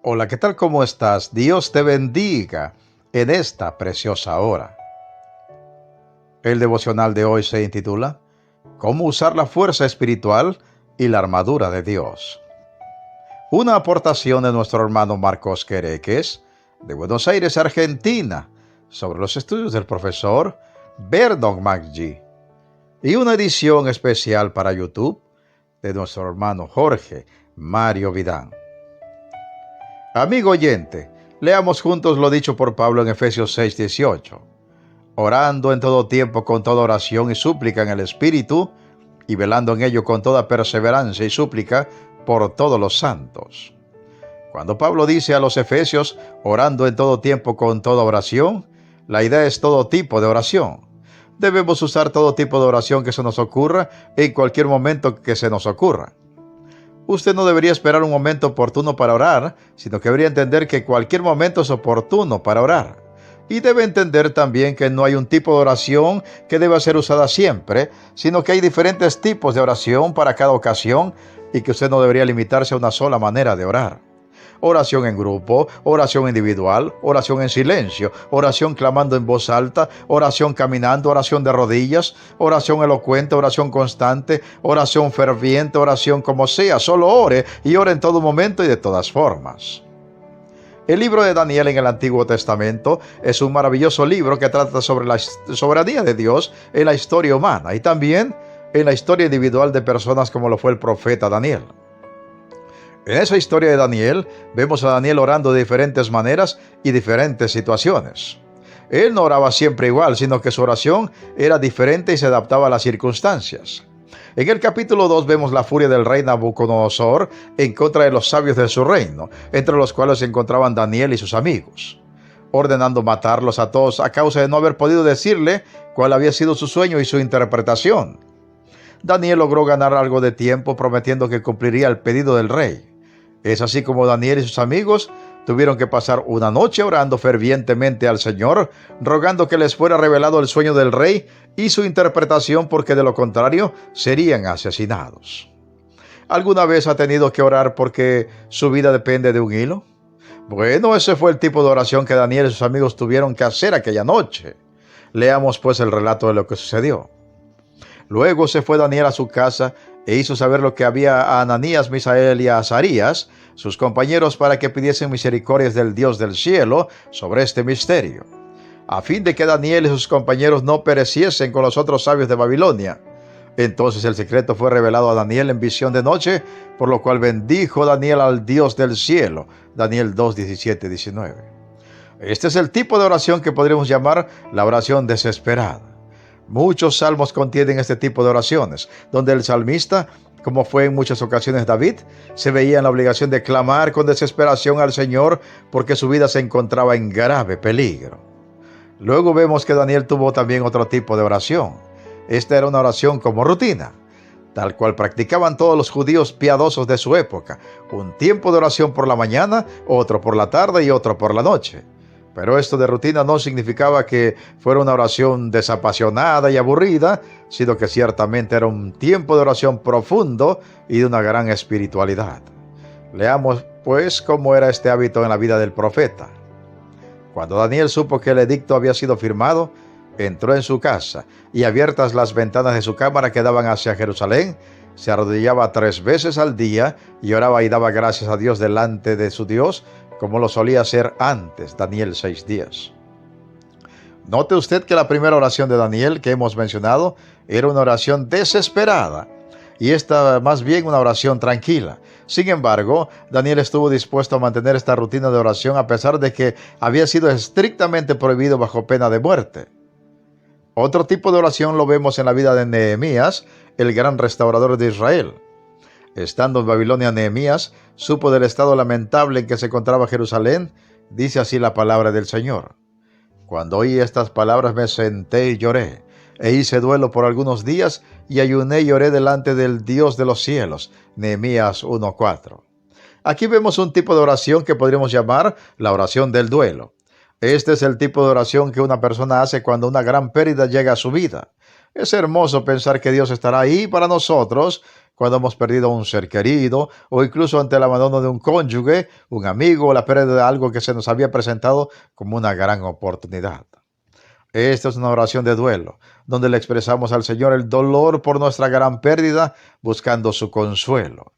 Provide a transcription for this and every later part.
Hola, ¿qué tal? ¿Cómo estás? Dios te bendiga en esta preciosa hora. El devocional de hoy se intitula ¿Cómo usar la fuerza espiritual y la armadura de Dios? Una aportación de nuestro hermano Marcos Quereques, de Buenos Aires, Argentina, sobre los estudios del profesor Vernon McGee, y una edición especial para YouTube de nuestro hermano Jorge Mario Vidán. Amigo oyente, leamos juntos lo dicho por Pablo en Efesios 6:18. Orando en todo tiempo con toda oración y súplica en el Espíritu, y velando en ello con toda perseverancia y súplica por todos los santos. Cuando Pablo dice a los efesios, orando en todo tiempo con toda oración, la idea es todo tipo de oración. Debemos usar todo tipo de oración que se nos ocurra en cualquier momento que se nos ocurra. Usted no debería esperar un momento oportuno para orar, sino que debería entender que cualquier momento es oportuno para orar. Y debe entender también que no hay un tipo de oración que deba ser usada siempre, sino que hay diferentes tipos de oración para cada ocasión y que usted no debería limitarse a una sola manera de orar. Oración en grupo, oración individual, oración en silencio, oración clamando en voz alta, oración caminando, oración de rodillas, oración elocuente, oración constante, oración ferviente, oración como sea. Solo ore y ore en todo momento y de todas formas. El libro de Daniel en el Antiguo Testamento es un maravilloso libro que trata sobre la soberanía de Dios en la historia humana y también en la historia individual de personas como lo fue el profeta Daniel. En esa historia de Daniel, vemos a Daniel orando de diferentes maneras y diferentes situaciones. Él no oraba siempre igual, sino que su oración era diferente y se adaptaba a las circunstancias. En el capítulo 2 vemos la furia del rey Nabucodonosor en contra de los sabios de su reino, entre los cuales se encontraban Daniel y sus amigos, ordenando matarlos a todos a causa de no haber podido decirle cuál había sido su sueño y su interpretación. Daniel logró ganar algo de tiempo prometiendo que cumpliría el pedido del rey. Es así como Daniel y sus amigos tuvieron que pasar una noche orando fervientemente al Señor, rogando que les fuera revelado el sueño del rey y su interpretación, porque de lo contrario serían asesinados. ¿Alguna vez ha tenido que orar porque su vida depende de un hilo? Bueno, ese fue el tipo de oración que Daniel y sus amigos tuvieron que hacer aquella noche. Leamos pues el relato de lo que sucedió. Luego se fue Daniel a su casa e hizo saber lo que había a Ananías, Misael y a Azarías, sus compañeros, para que pidiesen misericordias del Dios del cielo sobre este misterio, a fin de que Daniel y sus compañeros no pereciesen con los otros sabios de Babilonia. Entonces el secreto fue revelado a Daniel en visión de noche, por lo cual bendijo Daniel al Dios del cielo. Daniel 2, 17, 19. Este es el tipo de oración que podríamos llamar la oración desesperada. Muchos salmos contienen este tipo de oraciones, donde el salmista, como fue en muchas ocasiones David, se veía en la obligación de clamar con desesperación al Señor porque su vida se encontraba en grave peligro. Luego vemos que Daniel tuvo también otro tipo de oración. Esta era una oración como rutina, tal cual practicaban todos los judíos piadosos de su época: un tiempo de oración por la mañana, otro por la tarde y otro por la noche. Pero esto de rutina no significaba que fuera una oración desapasionada y aburrida, sino que ciertamente era un tiempo de oración profundo y de una gran espiritualidad. Leamos pues cómo era este hábito en la vida del profeta. Cuando Daniel supo que el edicto había sido firmado, entró en su casa y, abiertas las ventanas de su cámara que daban hacia Jerusalén, se arrodillaba 3 veces al día y oraba y daba gracias a Dios delante de su Dios, como lo solía hacer antes. Daniel 6:10. Note usted que la primera oración de Daniel que hemos mencionado era una oración desesperada, y esta más bien una oración tranquila. Sin embargo, Daniel estuvo dispuesto a mantener esta rutina de oración a pesar de que había sido estrictamente prohibido bajo pena de muerte. Otro tipo de oración lo vemos en la vida de Nehemías, el gran restaurador de Israel. Estando en Babilonia, Nehemías supo del estado lamentable en que se encontraba Jerusalén. Dice así la palabra del Señor: Cuando oí estas palabras me senté y lloré, e hice duelo por algunos días, y ayuné y oré delante del Dios de los cielos. Nehemías 1:4. Aquí vemos un tipo de oración que podríamos llamar la oración del duelo. Este es el tipo de oración que una persona hace cuando una gran pérdida llega a su vida. Es hermoso pensar que Dios estará ahí para nosotros cuando hemos perdido a un ser querido o incluso ante el abandono de un cónyuge, un amigo o la pérdida de algo que se nos había presentado como una gran oportunidad. Esta es una oración de duelo, donde le expresamos al Señor el dolor por nuestra gran pérdida, buscando su consuelo.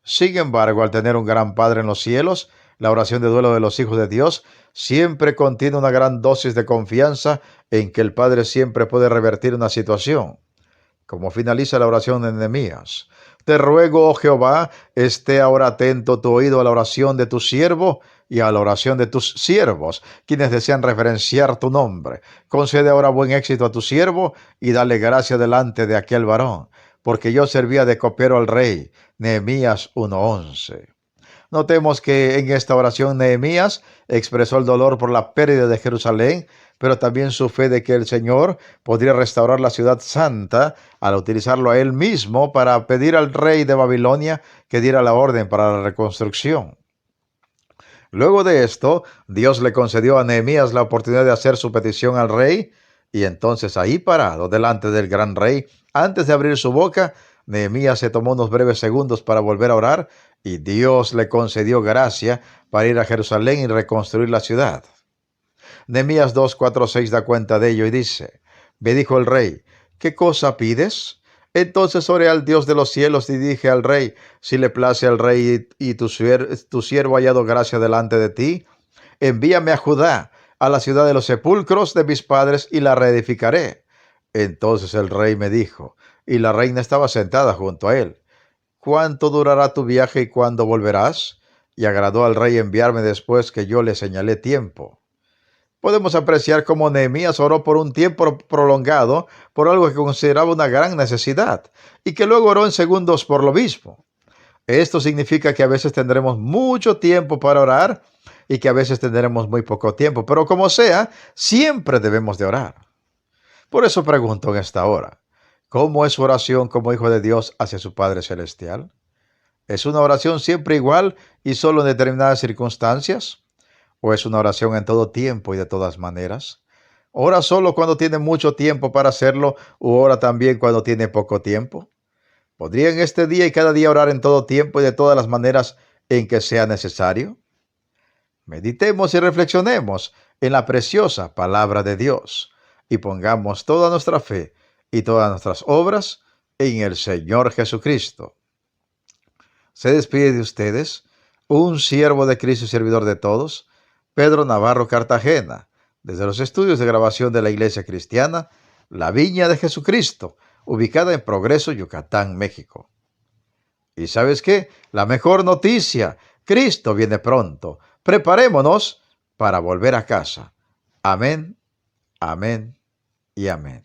Sin embargo, al tener un gran Padre en los cielos, la oración de duelo de los hijos de Dios siempre contiene una gran dosis de confianza en que el Padre siempre puede revertir una situación. Como finaliza la oración de Nehemías: Te ruego, oh Jehová, esté ahora atento tu oído a la oración de tu siervo y a la oración de tus siervos, quienes desean reverenciar tu nombre. Concede ahora buen éxito a tu siervo y dale gracia delante de aquel varón, porque yo servía de copero al rey. Nehemías 1:11. Notemos que en esta oración Nehemías expresó el dolor por la pérdida de Jerusalén, pero también su fe de que el Señor podría restaurar la ciudad santa al utilizarlo a él mismo para pedir al rey de Babilonia que diera la orden para la reconstrucción. Luego de esto, Dios le concedió a Nehemías la oportunidad de hacer su petición al rey, y entonces ahí parado delante del gran rey, antes de abrir su boca, Nehemías se tomó unos breves segundos para volver a orar, y Dios le concedió gracia para ir a Jerusalén y reconstruir la ciudad. Nehemías 2:4-6 da cuenta de ello y dice: Me dijo el rey, ¿qué cosa pides? Entonces oré al Dios de los cielos y dije al rey: Si le place al rey y tu siervo ha hallado gracia delante de ti, envíame a Judá, a la ciudad de los sepulcros de mis padres, y la reedificaré. Entonces el rey me dijo, y la reina estaba sentada junto a él: ¿Cuánto durará tu viaje y cuándo volverás? Y agradó al rey enviarme después que yo le señalé tiempo. Podemos apreciar cómo Nehemías oró por un tiempo prolongado por algo que consideraba una gran necesidad, y que luego oró en segundos por lo mismo. Esto significa que a veces tendremos mucho tiempo para orar y que a veces tendremos muy poco tiempo, pero como sea, siempre debemos de orar. Por eso pregunto en esta hora: ¿cómo es su oración como hijo de Dios hacia su Padre Celestial? ¿Es una oración siempre igual y solo en determinadas circunstancias? ¿O es una oración en todo tiempo y de todas maneras? ¿Ora solo cuando tiene mucho tiempo para hacerlo u ora también cuando tiene poco tiempo? ¿Podría en este día y cada día orar en todo tiempo y de todas las maneras en que sea necesario? Meditemos y reflexionemos en la preciosa palabra de Dios y pongamos toda nuestra fe y todas nuestras obras en el Señor Jesucristo. Se despide de ustedes un siervo de Cristo y servidor de todos, Pedro Navarro Cartagena, desde los estudios de grabación de la Iglesia Cristiana, La Viña de Jesucristo, ubicada en Progreso, Yucatán, México. ¿Y sabes qué? La mejor noticia: Cristo viene pronto. Preparémonos para volver a casa. Amén, amén y amén.